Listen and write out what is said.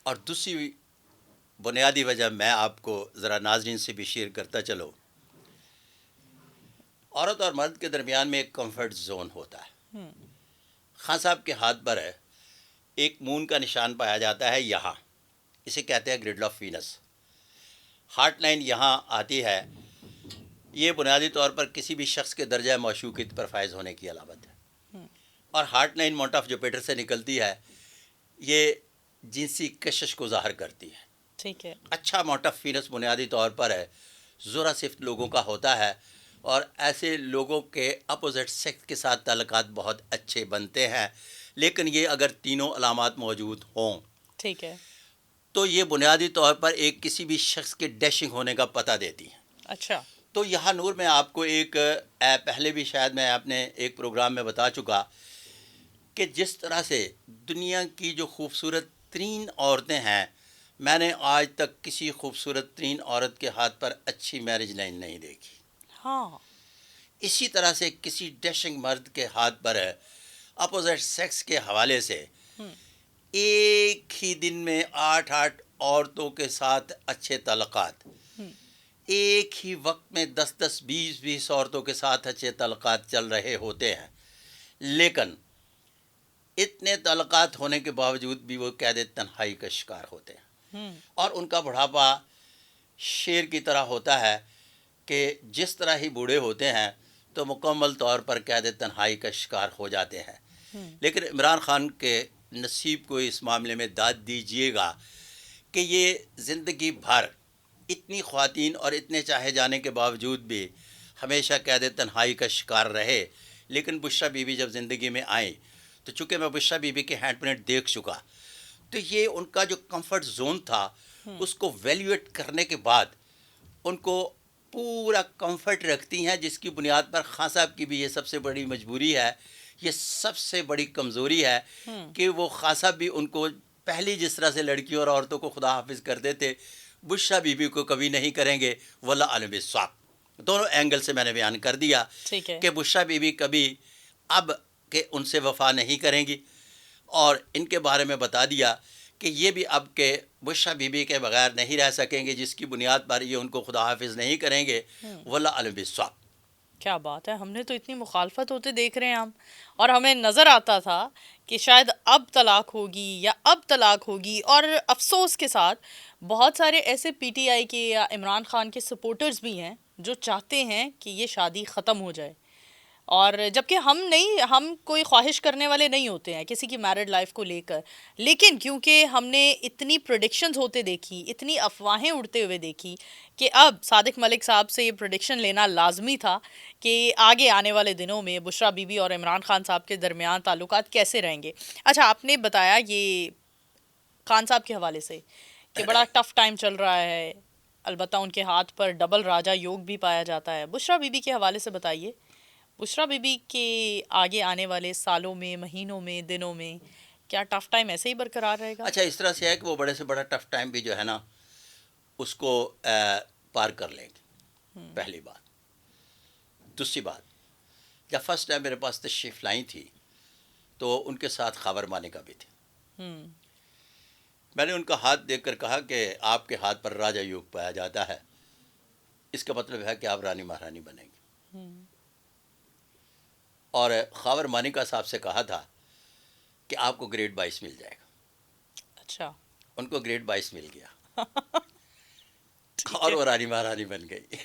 اور دوسری بنیادی وجہ میں آپ کو ذرا ناظرین سے بھی شیئر کرتا چلو. عورت اور مرد کے درمیان میں ایک کمفرٹ زون ہوتا ہے. خان صاحب کے ہاتھ پر ہے ایک مون کا نشان پایا جاتا ہے یہاں، اسے کہتے ہیں گریڈل آف وینس. ہارٹ لائن یہاں آتی ہے. یہ بنیادی طور پر کسی بھی شخص کے درجہ معشوقیت پر فائز ہونے کی علامت ہے. اور heart line Mount of Jupiter سے نکلتی ہے. یہ جنسی کشش کو ظاہر کرتی ہے. ٹھیک ہے. اچھا ماؤنٹ آف وینس بنیادی طور پر ہے ذرا صفت لوگوں کا ہوتا ہے، اور ایسے لوگوں کے اپوزٹ سیکس کے ساتھ تعلقات بہت اچھے بنتے ہیں. لیکن یہ اگر تینوں علامات موجود ہوں ٹھیک ہے. تو یہ بنیادی طور پر ایک کسی بھی شخص کے ڈیشنگ ہونے کا پتہ دیتی ہیں. اچھا. تو یہاں نور میں آپ کو ایک پہلے بھی شاید میں اپنے ایک پروگرام میں بتا چکا کہ جس طرح سے دنیا کی جو خوبصورت ترین عورتیں ہیں، میں نے آج تک کسی خوبصورت ترین عورت کے ہاتھ پر اچھی میرج لائن نہیں دیکھی. ہاں. اسی طرح سے کسی ڈیشنگ مرد کے ہاتھ پر اپوزٹ سیکس کے حوالے سے ایک ہی دن میں 8 عورتوں کے ساتھ اچھے تعلقات، ایک ہی وقت میں 10 20 عورتوں کے ساتھ اچھے تعلقات چل رہے ہوتے ہیں. لیکن اتنے تعلقات ہونے کے باوجود بھی وہ قید تنہائی کا شکار ہوتے ہیں. اور ان کا بڑھاپا شیر کی طرح ہوتا ہے کہ جس طرح ہی بوڑھے ہوتے ہیں تو مکمل طور پر قید تنہائی کا شکار ہو جاتے ہیں. لیکن عمران خان کے نصیب کو اس معاملے میں داد دیجیے گا کہ یہ زندگی بھر اتنی خواتین اور اتنے چاہے جانے کے باوجود بھی ہمیشہ قید تنہائی کا شکار رہے. لیکن بشرا بی بی جب زندگی میں آئیں تو چونکہ میں بشرا بی بی کے ہینڈ پرنٹ دیکھ چکا، تو یہ ان کا جو کمفرٹ زون تھا اس کو ویلیویٹ کرنے کے بعد ان کو پورا کمفرٹ رکھتی ہیں، جس کی بنیاد پر خان صاحب کی بھی یہ سب سے بڑی مجبوری ہے، یہ سب سے بڑی کمزوری ہے کہ وہ خان صاحب بھی ان کو پہلی جس طرح سے لڑکیوں اور عورتوں کو خدا حافظ کرتے تھے بشرا بی بی کو کبھی نہیں کریں گے. واللہ عالم بالصواب. دونوں اینگل سے میں نے بیان کر دیا ٹھیک ہے. کہ بشرا بی بی کبھی اب کہ ان سے وفا نہیں کریں گی، اور ان کے بارے میں بتا دیا کہ یہ بھی اب کے بشرا بی بی کے بغیر نہیں رہ سکیں گے، جس کی بنیاد پر یہ ان کو خدا حافظ نہیں کریں گے. واللہ عالم بالصواب. کیا بات ہے. ہم نے تو اتنی مخالفت ہوتے دیکھ رہے ہیں ہم، اور ہمیں نظر آتا تھا کہ شاید اب طلاق ہوگی یا اب طلاق ہوگی. اور افسوس کے ساتھ بہت سارے ایسے پی ٹی آئی کے یا عمران خان کے سپورٹرز بھی ہیں جو چاہتے ہیں کہ یہ شادی ختم ہو جائے، اور جبکہ ہم کوئی خواہش کرنے والے نہیں ہوتے ہیں کسی کی میرڈ لائف کو لے کر. لیکن کیونکہ ہم نے اتنی پریڈکشنز ہوتے دیکھی، اتنی افواہیں اڑتے ہوئے دیکھی، کہ اب صادق ملک صاحب سے یہ پریڈکشن لینا لازمی تھا کہ آگے آنے والے دنوں میں بشرا بی بی اور عمران خان صاحب کے درمیان تعلقات کیسے رہیں گے. اچھا، آپ نے بتایا یہ خان صاحب کے حوالے سے کہ بڑا ٹف ٹائم چل رہا ہے، البتہ ان کے ہاتھ پر ڈبل راجا یوگ بھی پایا جاتا ہے. بشرا بی بی کے حوالے سے بتائیے، بشرا بی بی کے آگے آنے والے سالوں میں، مہینوں میں، دنوں میں کیا ٹف ٹائم ایسے ہی برقرار رہے گا؟ اچھا، اس طرح سے ہے کہ وہ بڑے سے بڑا ٹف ٹائم بھی جو ہے نا اس کو پار کر لیں گے، پہلی بات. دوسری بات، جب فرسٹ ٹائم میرے پاس تشریف لائی تھی تو ان کے ساتھ خاور مانیکا بھی تھی. میں نے ان کا ہاتھ دیکھ کر کہا کہ آپ کے ہاتھ پر راجا یوگ پایا جاتا ہے، اس کا مطلب ہے کہ آپ رانی مہارانی بنیں گے. اور خاور مانیکا صاحب سے کہا تھا کہ آپ کو گریڈ 22 مل جائے گا. اچھا. ان کو گریڈ 22 مل گیا ٹھیک اور ہے. وہ رانی مہارانی بن گئی.